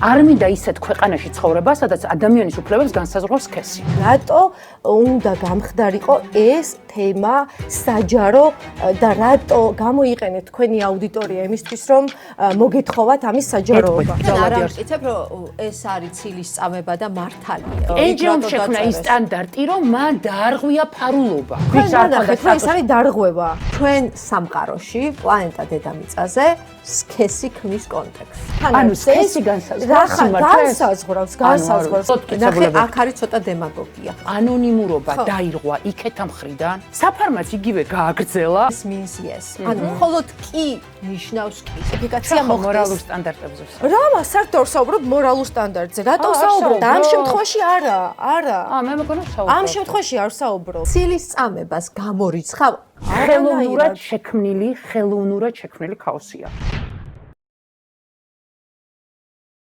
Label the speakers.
Speaker 1: არ მინდა ისეთ ქვეყანაში ცხოვრება, სადაც ადამიანის უფლებებს განსაზღვრავს სქესი.
Speaker 2: რატო უნდა გამხდარიყო ეს თემა საჯარო და რატო გამოიყენეთ თქვენი აუდიტორია იმისთვის, რომ მოგეთხოვათ ამის საჯაროობა?
Speaker 3: არ ამტკიცებ, რომ ეს არის ცილის წამება და მართალია.
Speaker 1: ეჯრომ შექმნა ის სტანდარტი, რომ მან დაარღვია ფარულობა.
Speaker 2: ვის არ ხართ, რომ ეს არის დარღვევა?
Speaker 3: ჩვენ სამყაროში, პლანეტა დედამიწაზე სქესი ქმნის კონტექსტს.
Speaker 1: ანუ სქესი
Speaker 2: განსაზღვრავს.
Speaker 3: ნახე, აქ არის ცოტა დემაგოგია.
Speaker 1: ანონიმურობა დაირღვა იქეთა მხრიდან. საფარმაც იგივე გააგრძელა.
Speaker 3: ეს means yes. ანუ მხოლოდ კი ნიშნავს კი.
Speaker 2: ოფიფიკაცია მოხდეს.
Speaker 1: მორალურ სტანდარტებზე.
Speaker 2: რა საერთოდ საუბრობ მორალურ სტანდარტზე? რატო საუბრობ? ამ შემთხვევაში არა.
Speaker 1: მე მგონა საუბრობ.
Speaker 2: ამ შემთხვევაში არ საუბრობ.
Speaker 3: ცილის წამებას გამორიცხავ
Speaker 1: ხელოვნურად შექმნილი ქაოსია.